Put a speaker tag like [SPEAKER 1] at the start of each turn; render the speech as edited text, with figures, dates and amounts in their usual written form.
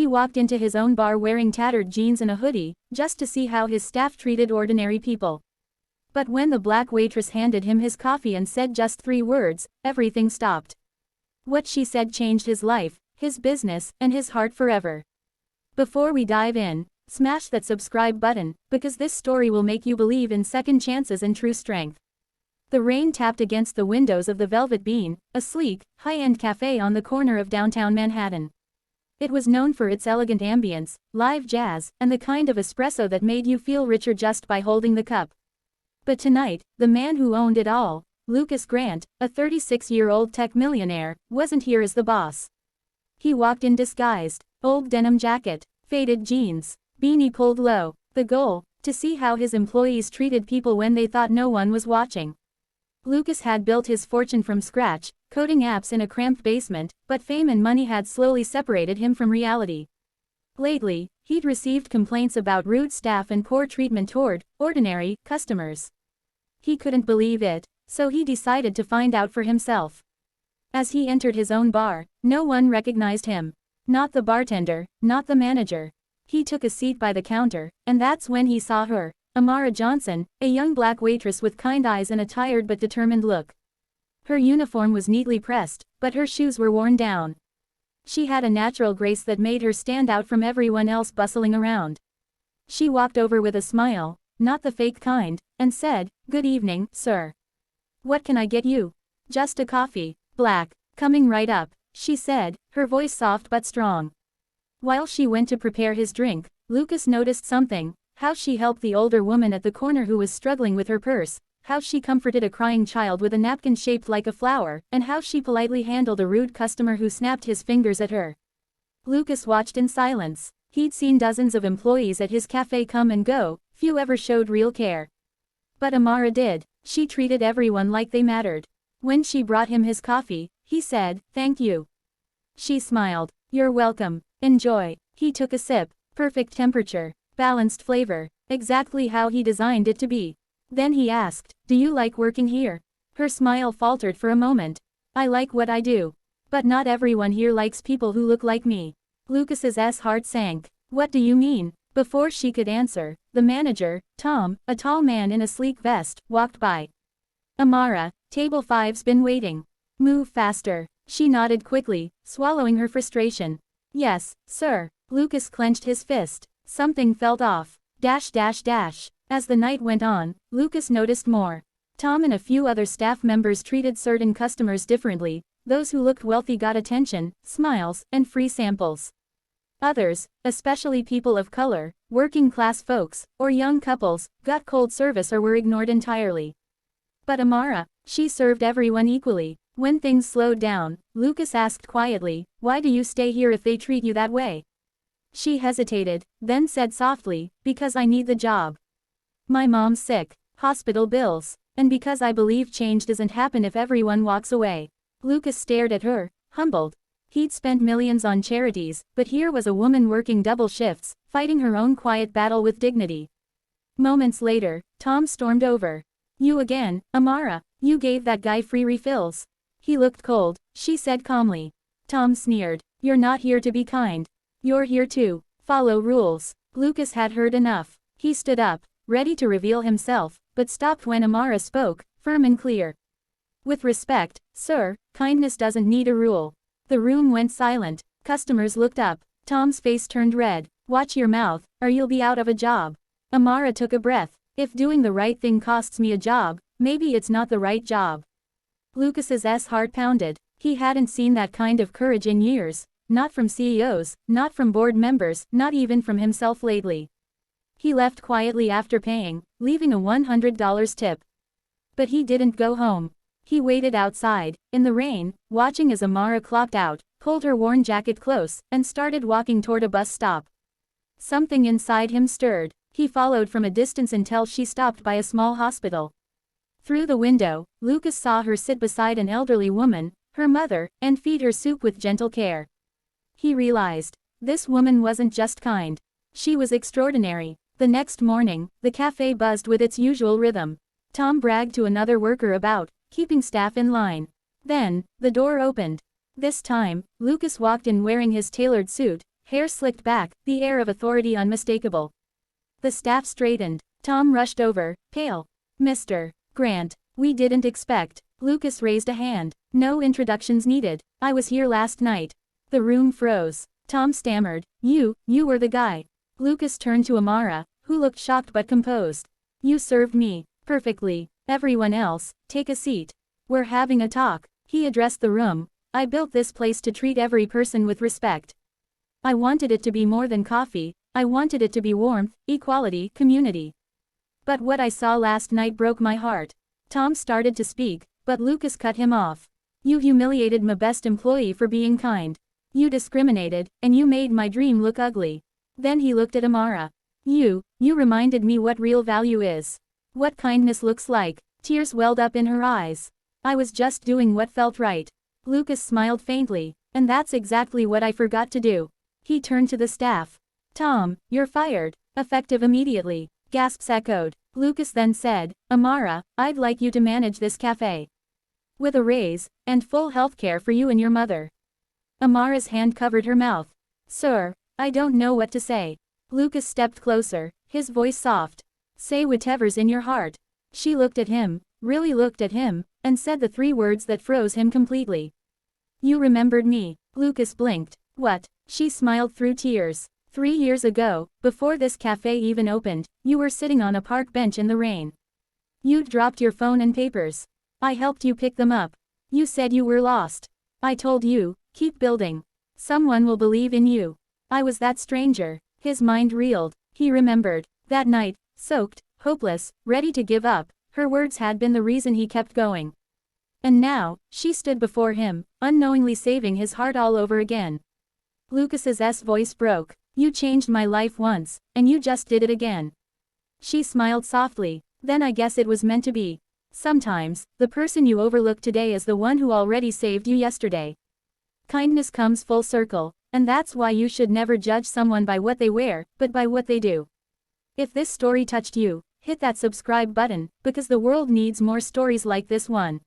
[SPEAKER 1] He walked into his own bar wearing tattered jeans and a hoodie, just to see how his staff treated ordinary people. But when the black waitress handed him his coffee and said just 3 words, everything stopped. What she said changed his life, his business, and his heart forever. Before we dive in, smash that subscribe button, because this story will make you believe in second chances and true strength. The rain tapped against the windows of the Velvet Bean, a sleek, high-end cafe on the corner of downtown Manhattan. It was known for its elegant ambience, live jazz, and the kind of espresso that made you feel richer just by holding the cup. But tonight, the man who owned it all, Lucas Grant, a 36-year-old tech millionaire, wasn't here as the boss. He walked in disguised, old denim jacket, faded jeans, beanie pulled low, the goal, to see how his employees treated people when they thought no one was watching. Lucas had built his fortune from scratch, coding apps in a cramped basement, but fame and money had slowly separated him from reality. Lately, he'd received complaints about rude staff and poor treatment toward ordinary customers. He couldn't believe it, so he decided to find out for himself. As he entered his own bar, no one recognized him. Not the bartender, not the manager. He took a seat by the counter, and that's when he saw her, Amara Johnson, a young black waitress with kind eyes and a tired but determined look. Her uniform was neatly pressed, but her shoes were worn down. She had a natural grace that made her stand out from everyone else bustling around. She walked over with a smile, not the fake kind, and said, "Good evening, sir. What can I get you?" "Just a coffee, black." "Coming right up," she said, her voice soft but strong. While she went to prepare his drink, Lucas noticed something: how she helped the older woman at the corner who was struggling with her purse, how she comforted a crying child with a napkin shaped like a flower, and how she politely handled a rude customer who snapped his fingers at her. Lucas watched in silence. He'd seen dozens of employees at his cafe come and go, few ever showed real care. But Amara did. She treated everyone like they mattered. When she brought him his coffee, he said, "Thank you." She smiled. "You're welcome. Enjoy." He took a sip. Perfect temperature. Balanced flavor. Exactly how he designed it to be. Then he asked, "Do you like working here?" Her smile faltered for a moment. "I like what I do. But not everyone here likes people who look like me." Lucas's heart sank. "What do you mean?" Before she could answer, the manager, Tom, a tall man in a sleek vest, walked by. "Amara, table 5's been waiting. Move faster." She nodded quickly, swallowing her frustration. "Yes, sir." Lucas clenched his fist. Something felt off. As the night went on, Lucas noticed more. Tom and a few other staff members treated certain customers differently. Those who looked wealthy got attention, smiles, and free samples. Others, especially people of color, working-class folks, or young couples, got cold service or were ignored entirely. But Amara, she served everyone equally. When things slowed down, Lucas asked quietly, "Why do you stay here if they treat you that way?" She hesitated, then said softly, "Because I need the job. My mom's sick, hospital bills, and because I believe change doesn't happen if everyone walks away." Lucas stared at her, humbled. He'd spent millions on charities, but here was a woman working double shifts, fighting her own quiet battle with dignity. Moments later, Tom stormed over. "You again, Amara. You gave that guy free refills." He looked cold, she said calmly. Tom sneered. "You're not here to be kind. You're here to follow rules." Lucas had heard enough. He stood up, ready to reveal himself, but stopped when Amara spoke, firm and clear. "With respect, sir, kindness doesn't need a rule." The room went silent. Customers looked up. Tom's face turned red. "Watch your mouth, or you'll be out of a job." Amara took a breath. "If doing the right thing costs me a job, maybe it's not the right job." Lucas's heart pounded. He hadn't seen that kind of courage in years. Not from CEOs, not from board members, not even from himself lately. He left quietly after paying, leaving a $100 tip. But he didn't go home. He waited outside, in the rain, watching as Amara clocked out, pulled her worn jacket close, and started walking toward a bus stop. Something inside him stirred. He followed from a distance until she stopped by a small hospital. Through the window, Lucas saw her sit beside an elderly woman, her mother, and feed her soup with gentle care. He realized, this woman wasn't just kind. She was extraordinary. The next morning, the cafe buzzed with its usual rhythm. Tom bragged to another worker about keeping staff in line. Then, the door opened. This time, Lucas walked in wearing his tailored suit, hair slicked back, the air of authority unmistakable. The staff straightened. Tom rushed over, pale. Mr. Grant, we didn't expect. Lucas raised a hand. No introductions needed. I was here last night. The room froze. Tom stammered, you were the guy. Lucas turned to Amara, who looked shocked but composed. You served me perfectly. Everyone else, take a seat. We're having a talk. He addressed the room. I built this place to treat every person with respect. I wanted it to be more than coffee. I wanted it to be warmth, equality, community. But what I saw last night broke my heart. Tom started to speak, but Lucas cut him off. You humiliated my best employee for being kind. You discriminated, and you made my dream look ugly. Then he looked at Amara. You reminded me what real value is. What kindness looks like. Tears welled up in her eyes. I was just doing what felt right. Lucas smiled faintly. And that's exactly what I forgot to do. He turned to the staff. Tom, you're fired. Effective immediately. Gasps echoed. Lucas then said, Amara, I'd like you to manage this cafe. With a raise, and full health care for you and your mother. Amara's hand covered her mouth. Sir, I don't know what to say. Lucas stepped closer, his voice soft. Say whatever's in your heart. She looked at him, really looked at him, and said the three words that froze him completely. You remembered me. Lucas blinked. What? She smiled through tears. 3 years ago, before this cafe even opened, you were sitting on a park bench in the rain. You'd dropped your phone and papers. I helped you pick them up. You said you were lost. I told you, keep building. Someone will believe in you. I was that stranger. His mind reeled. He remembered. That night, soaked, hopeless, ready to give up, her words had been the reason he kept going. And now, she stood before him, unknowingly saving his heart all over again. Lucas's voice broke. You changed my life once, and you just did it again. She smiled softly. Then I guess it was meant to be. Sometimes, the person you overlook today is the one who already saved you yesterday. Kindness comes full circle, and that's why you should never judge someone by what they wear, but by what they do. If this story touched you, hit that subscribe button, because the world needs more stories like this one.